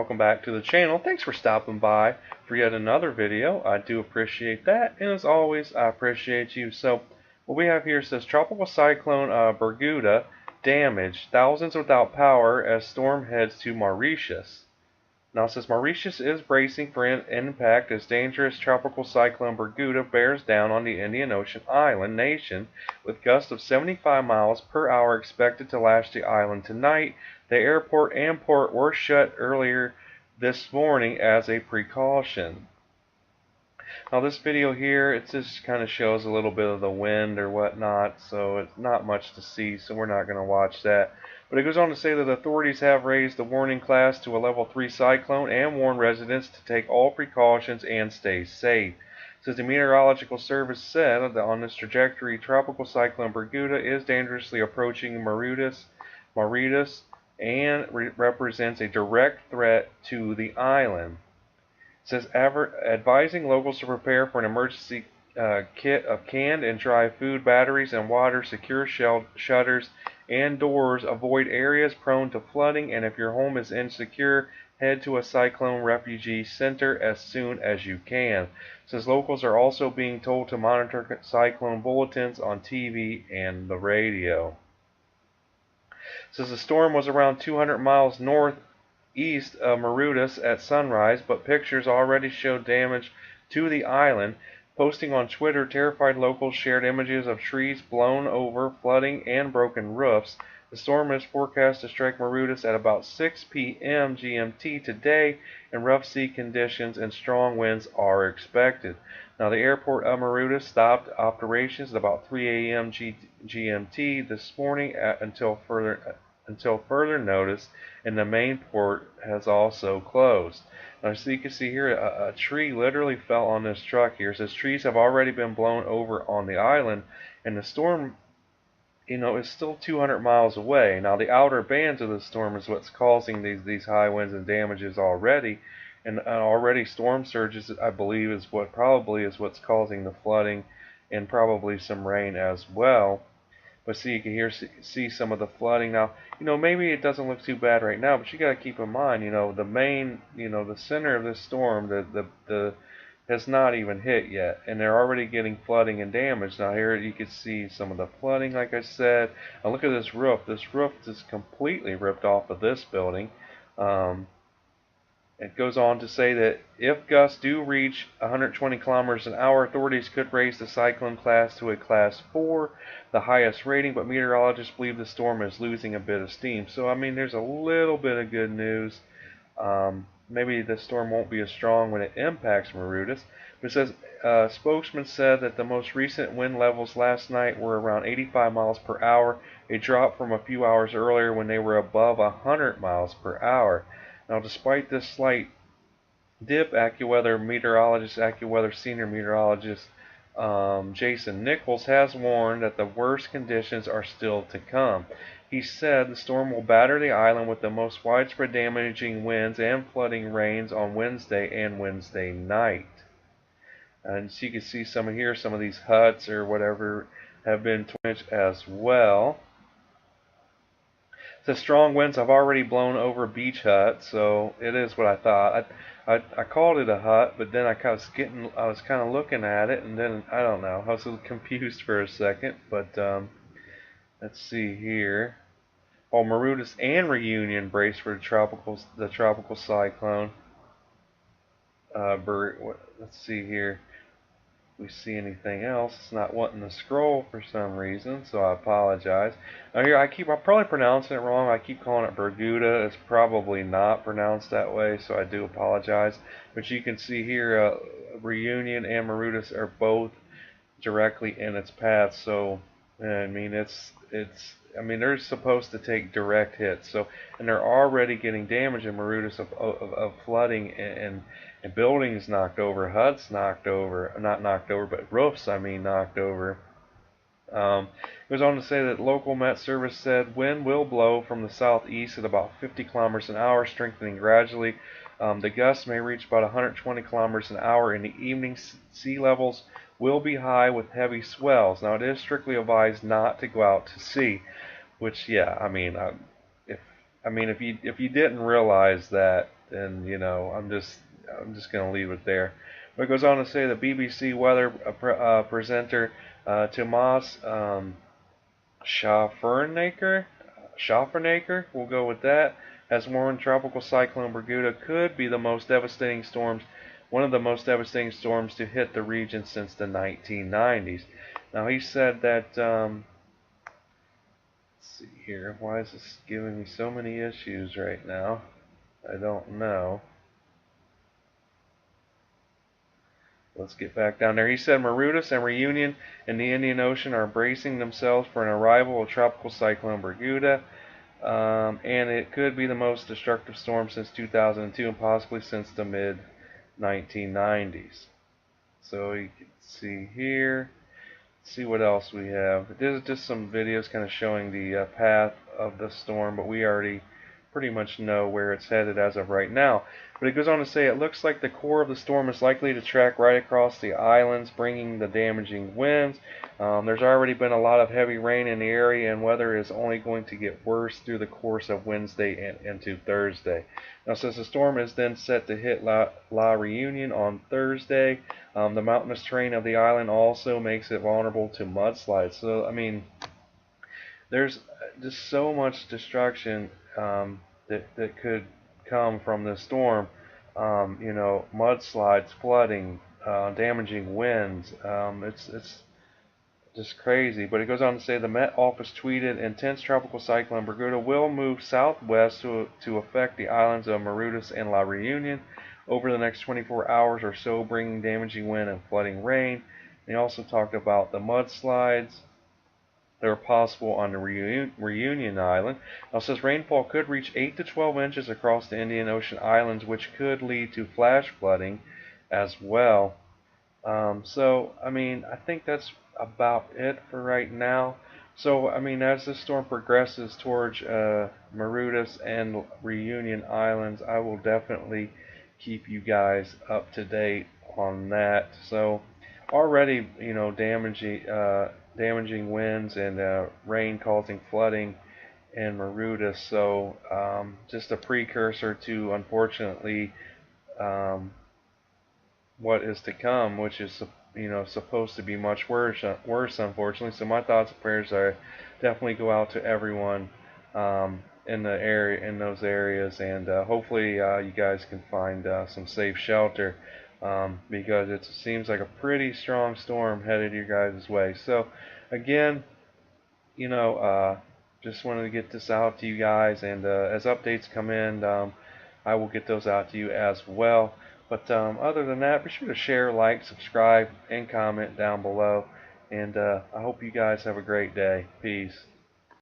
welcome back to the channel. Thanks for stopping by for yet another video. I do appreciate that, and as always, I appreciate you. So, what we have here says Tropical Cyclone Berguitta damaged, thousands without power as storm heads to Mauritius. Now it says Mauritius is bracing for impact as dangerous tropical cyclone Berguitta bears down on the Indian Ocean island nation with gusts of 75 miles per hour expected to lash the island tonight. The airport and port were shut earlier this morning as a precaution. Now this video here, it just kind of shows a little bit of the wind or whatnot, so it's not much to see, so we're not going to watch that. But it goes on to say that authorities have raised the warning class to a level 3 cyclone and warned residents to take all precautions and stay safe. It says the Meteorological Service said that on this trajectory, Tropical Cyclone Berguitta is dangerously approaching Mauritius and represents a direct threat to the island. It says advising locals to prepare for an emergency kit of canned and dry food, batteries, and water, secure shutters and doors, avoid areas prone to flooding, and if your home is insecure, head to a cyclone refugee center as soon as you can. It says locals are also being told to monitor cyclone bulletins on TV and the radio. It says the storm was around 200 miles northeast of Mauritius at sunrise, but pictures already showed damage to the island. Posting on Twitter, terrified locals shared images of trees blown over, flooding, and broken roofs. The storm is forecast to strike Mauritius at about 6 p.m. GMT today, and rough sea conditions and strong winds are expected. Now, the airport of Mauritius stopped operations at about 3 a.m. GMT this morning until further notice, and the main port has also closed. Now, so you can see here, a tree literally fell on this truck here. It says trees have already been blown over on the island, and the storm, is still 200 miles away. Now, the outer bands of the storm is what's causing these high winds and damages already, and already storm surges, I believe, is what's causing the flooding, and probably some rain as well. But see, you can see some of the flooding now. Maybe it doesn't look too bad right now, but you got to keep in mind, the main, the center of this storm, the has not even hit yet, and they're already getting flooding and damage. Now here you can see some of the flooding, like I said. Now look at this roof. This roof is completely ripped off of this building. It goes on to say that if gusts do reach 120 kilometers an hour, authorities could raise the cyclone class to a class 4, the highest rating, but meteorologists believe the storm is losing a bit of steam. So, there's a little bit of good news. Maybe the storm won't be as strong when it impacts Mauritius. But it says, spokesman said that the most recent wind levels last night were around 85 miles per hour, a drop from a few hours earlier when they were above 100 miles per hour. Now, despite this slight dip, AccuWeather senior meteorologist Jason Nichols has warned that the worst conditions are still to come. He said the storm will batter the island with the most widespread damaging winds and flooding rains on Wednesday and Wednesday night. And so you can see some of these huts or whatever have been damaged as well. The strong winds have already blown over beach huts, so it is what I thought. I called it a hut, but then I was kind of looking at it, and then I don't know. I was a little confused for a second, but let's see here. Oh, Mauritius and Reunion brace for the tropical cyclone. Let's see here. If we see anything else, it's not wanting to scroll for some reason, so I apologize. Now here, I'm probably pronouncing it wrong. I keep calling it Berguitta. It's probably not pronounced that way, so I do apologize. But you can see here, Reunion and Mauritius are both directly in its path. So, they're supposed to take direct hits. So, and they're already getting damage in Mauritius of flooding and buildings knocked over, huts knocked over, not knocked over, but roofs, knocked over. It goes on to say that local Met Service said wind will blow from the southeast at about 50 kilometers an hour, strengthening gradually. The gusts may reach about 120 kilometers an hour in the evening. Sea levels will be high with heavy swells. Now, it is strictly advised not to go out to sea, which, yeah, if you didn't realize that and I'm just gonna leave it there. But it goes on to say the BBC weather presenter Tomas Schaffernaker, we'll go with that, has warned Tropical Cyclone Berguitta could be one of the most devastating storms to hit the region since the 1990s. Now he said that, let's see here, why is this giving me so many issues right now? I don't know. Let's get back down there. He said Mauritius and Reunion in the Indian Ocean are bracing themselves for an arrival of Tropical Cyclone Berguitta, and it could be the most destructive storm since 2002 and possibly since the mid 1990s. So you can see here. See what else we have. There's just some videos kind of showing the path of the storm, but we already pretty much know where it's headed as of right now. But it goes on to say it looks like the core of the storm is likely to track right across the islands, bringing the damaging winds. There's already been a lot of heavy rain in the area, and weather is only going to get worse through the course of Wednesday and into Thursday. Now, since the storm is then set to hit La Reunion on Thursday, the mountainous terrain of the island also makes it vulnerable to mudslides. So, I mean, there's just so much destruction that could come from this storm. Mudslides, flooding, damaging winds. It's just crazy. But it goes on to say the Met Office tweeted, intense tropical cyclone Berguitta will move southwest to affect the islands of Mauritius and La Reunion over the next 24 hours or so, bringing damaging wind and flooding rain. They also talked about the mudslides that are possible on the Reunion Island. Now it says rainfall could reach 8 to 12 inches across the Indian Ocean islands, which could lead to flash flooding as well. So, I mean, I think that's about it for right now. So, I mean, as this storm progresses towards Mauritius and Reunion Islands, I will definitely keep you guys up to date on that. So, already, damaging winds and rain causing flooding in Mauritius. So, just a precursor to, unfortunately, what is to come, which is supposed to be much worse, unfortunately. So my thoughts and prayers are definitely go out to everyone in those areas, and hopefully you guys can find some safe shelter, because it seems like a pretty strong storm headed your guys' way. So again, just wanted to get this out to you guys, and as updates come in, I will get those out to you as well. But other than that, be sure to share, like, subscribe, and comment down below. And I hope you guys have a great day. Peace.